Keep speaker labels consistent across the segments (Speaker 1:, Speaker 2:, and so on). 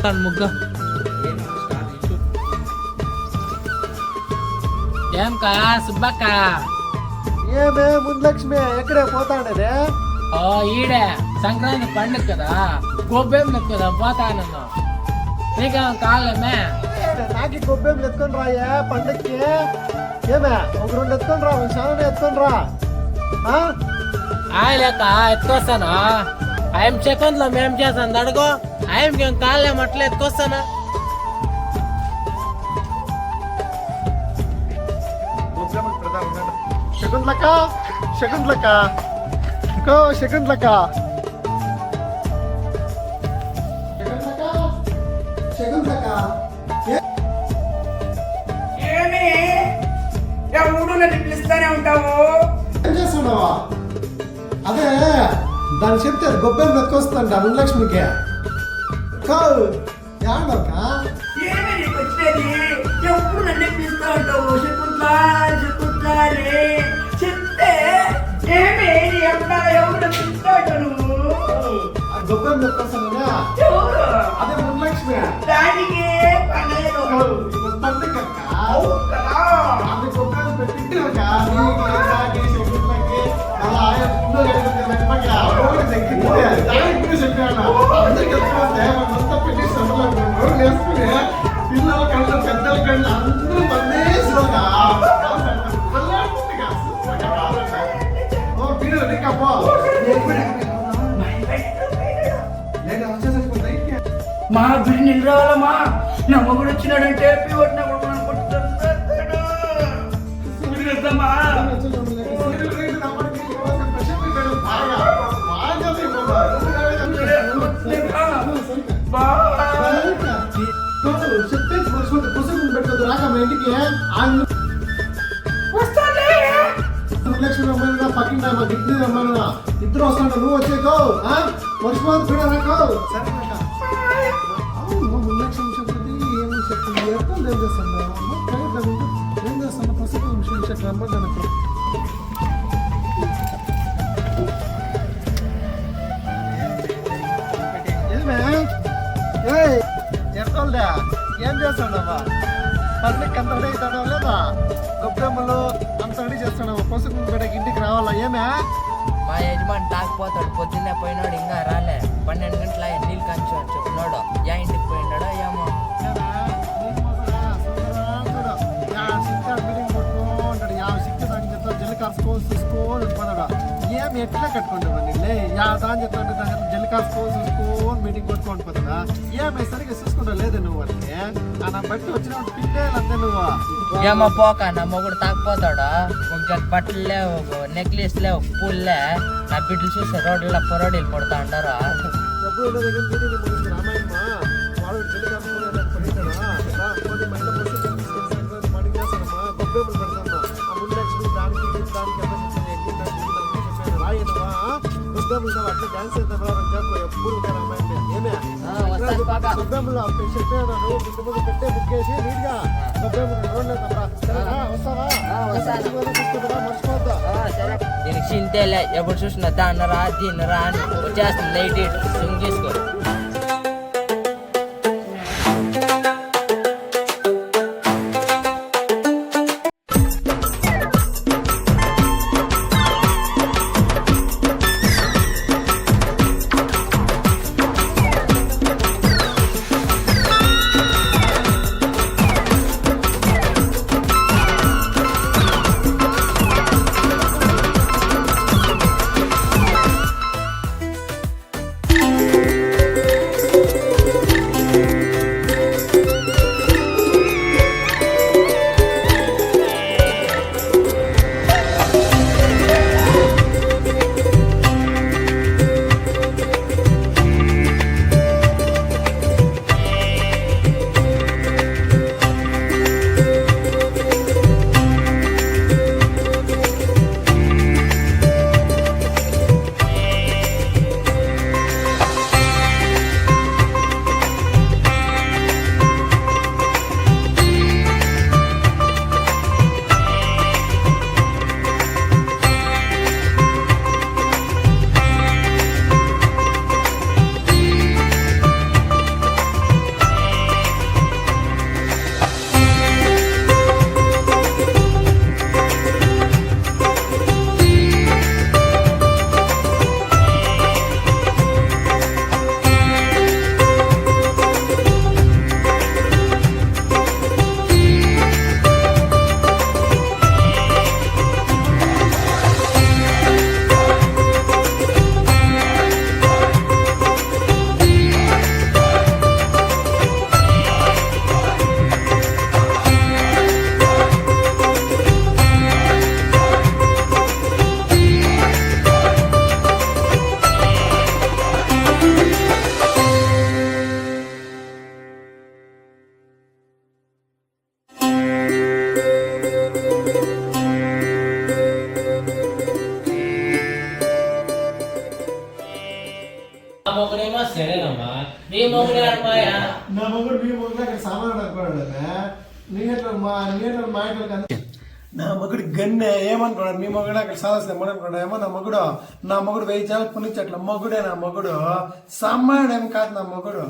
Speaker 1: పెడతాను ముగ్గు. ఏం కా సుబ్బక్క?
Speaker 2: ఏమే ముందలక్ష్మి ఎక్కడే పోతాడదే?
Speaker 1: ఓ ఈడే సంక్రాంతి పండుగ కదా, గొబ్బేం కదా పోతానన్నా. నీకేం కావాలేమే?
Speaker 2: నాకు గొబ్బేం ఎత్తుకొని రాయే పండక్కి. ఏమే ఒక 2 ఎత్తుకొని రా, చాలా ఎత్తుకొని రా.
Speaker 1: ఆయలేక ఎత్తుకొస్తాను. 5 సెకండ్లో మేం చేస్తాను అడుగు. ఆయనకేం కాలేమట్లే ఎత్తుకొస్తానా?
Speaker 2: శకుంతలక్క, శకుంతలక్క, శకుంతలక్క, శకుంతలక్క,
Speaker 3: ఏమి ఎవడు నన్ను పిలుస్తానే ఉంటావు?
Speaker 2: ఏం చేస్తున్నావా? అదే దాన్ని చెప్తే అది గొబ్బెం ఎత్తుకొస్తుందంట ముందలక్ష్మికి. ఏడక
Speaker 3: ఏమి నీకు వచ్చేది? ఎప్పుడు నన్ను పిలుస్తా ఉంటావు? శకుంతలా శకుంతలా అని చెప్తే ఏమి నీ అబ్బా ఎవడు పిలుస్తా ఉంటావు నువ్వు?
Speaker 2: గొబ్బెం ఎత్తుకొస్తానా?
Speaker 3: ఎవరు?
Speaker 2: అదే ముందలక్ష్మి.
Speaker 3: దానికి పండగ
Speaker 2: పండుగ
Speaker 3: అవును కదా.
Speaker 2: అది గొబ్బెం పెట్టింటాక శకుంతలకి అలా ఆయన ముందు చెప్పాను. అందరికి మొత్తం పెట్టి వేసుకుని పిల్లల కళ్ళు పెద్దల కళ్ళు అందరూ బందేసుకోగా
Speaker 3: మా బిడ్డ నిన్ను రావాలమ్మా. నా మొగుడు వచ్చినాడంటే పీవట్న
Speaker 2: చెప్పేసి పుస్తకం పెట్టుకోదు రాక మా ఇంటికి. లక్ష్మి రమ్మన్నా పక్కింటా మా గిడ్డి రమ్మన్నా ఇద్దరు వస్తాంట. నువ్వు వచ్చేకో వర్షపాతం కూడా రాకో. సరే లక్ష్మి చెప్తుంది ఏమో చెప్తుంది. ఎప్పుడు ఏం చేస్తాను ఏం చేస్తాను పుస్తకం విషయం చెప్పి రమ్మన్నాను. ఎట్టోల్దా ఏం చేస్తాడమ్మా? పండుగకి అంత రెడీ అవుతాడా లేదా? గొబ్బెమ్మలు అంత రెడీ చేస్తాడమ్మా. పసుపు బిడ్డకి ఇంటికి రావాలా? ఏమే
Speaker 4: మా యజమాని తాగిపోతాడు. పొద్దున్నే పోయినాడు ఇంకా రాలే. 12 గంటల నీళ్ళు కంచు అని చెప్పినాడు. ఇంటికి పోయినాడో ఏమో.
Speaker 2: మీటింగ్ కొట్టుకుంటాడు. సిక్కు దాని చెప్తా జల్లి చూసుకోని పోతాడు. ఏమి ఎట్లా కట్టుకుంటామండి దాని చెప్తా జల్లి చూసుకొని మీటింగ్ కొట్టుకొని పోతాడా? ఏమి సరిగ్గా చూసుకుంటా లేదా నువ్వు అంటే నా బట్టి వచ్చిన పిల్లేలంటే నువ్వు
Speaker 4: ఏమో పోక నా మొగుడు తాగిపోతాడు. ఒక జత బట్టలు లేవు, నెక్లెస్ లేవు, పూల్లే. నా బిడ్డలు చూస్తే రోడ్లలో పొరోడీలు పడుతా అంటారు.
Speaker 2: ఎప్పుడు రామాయణమా వాడు జల్లి కాసుకోలేదా మడి చేస్తానమ్మా. గొబ్బెమ్మలు పెడతామా ఆ ముందలక్ష్మి దానికి దానికి రాయనవా గొబ్బెమ్మలు అట్లా డాన్స్ చేద్దాం ఎప్పుడు రామాయణ. ఏమే గొబ్బెమ్మలు చెప్పాను ముందు పెట్టే బుక్కేసి నీట్గా గొబ్బెమ్మలు రోడ్లేదా? వస్తావా? మర్చిపోద్దా?
Speaker 4: దీనికి చింతేలే. ఎప్పుడు చూసినా దాన్నరా దీన్నరా అని వచ్చేస్తుంది. నైట్ తీసుకో.
Speaker 1: ఏమయ్యా
Speaker 2: నా మొగుడు మీ మొగుడు అక్కడ సామాన్ అనుకోవడమే నీట్లో మా ఇంట్లో కన్నా నా మొగుడు గన్నె ఏమనుకున్నాడు మీ మొగుడు అక్కడ సాధారణ ఏమనుకున్నాడు ఏమో నా మొగుడు 1000 చాలు పునిచ్చట్ల మొగుడే నా మొగుడు సామాన్ ఏం కాదు నా మొగుడు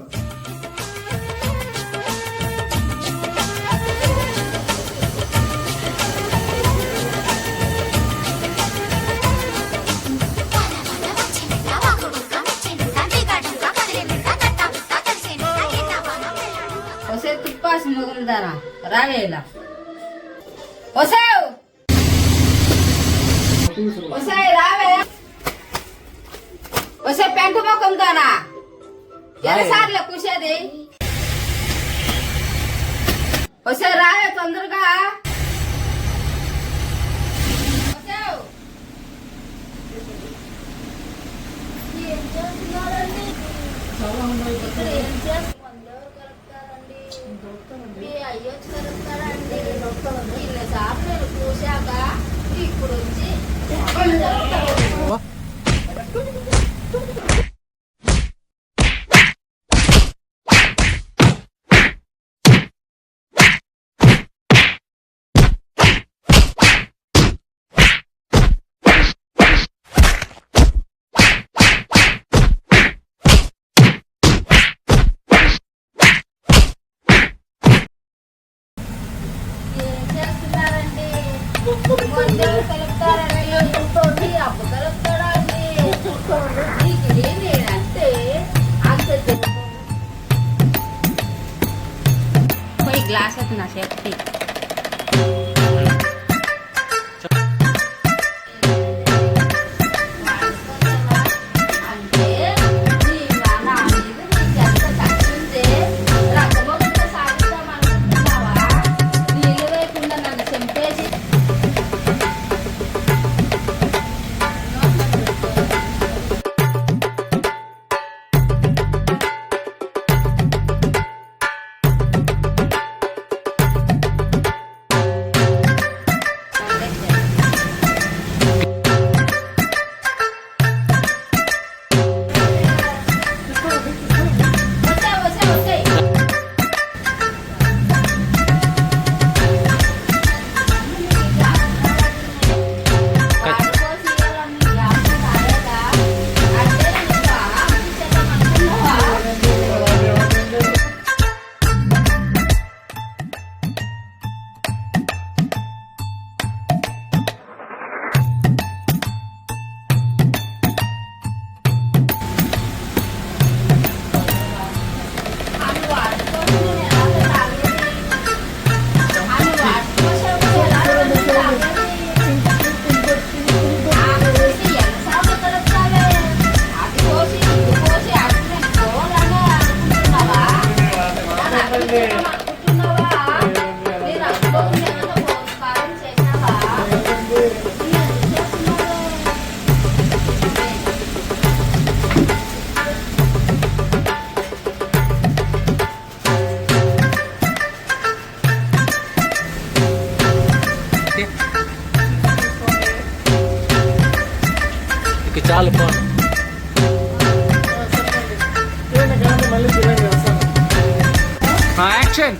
Speaker 5: వసే తుప్పాసి మొగులుదారా రావేలా వసావు వసాయి రావే వసే పెంట మొక్కం దానా ఎన్నిసార్లు కూసేది వసే రావే తొందరగా వసావు ఏం చేస్తున్నారండి ఇక్కడ ఏం చేస్తున్నారు మీ అయ్యొచ్చి కలుస్తారండి ఇన్నిసార్లు నేను చూశాక ఇప్పుడు వచ్చి ఏం చేస్తున్నారండి మందులు కలుపుతారండి అప్పు కలుపుతారా అండి నీకు నేనంటే అంత పోయి గ్లాస్ అయితే నా సేఫ్టీ అంటే నా మీద నీకు ఎంత కట్టుంటే రకమొక్కగా సాగుతామనుకుంటున్నావా నీళ్ళు వేయకుండా నన్ను చంపేసి వచ్చాయి
Speaker 1: ఇక చాలు పో
Speaker 2: మళ్ళీ
Speaker 1: యాక్షన్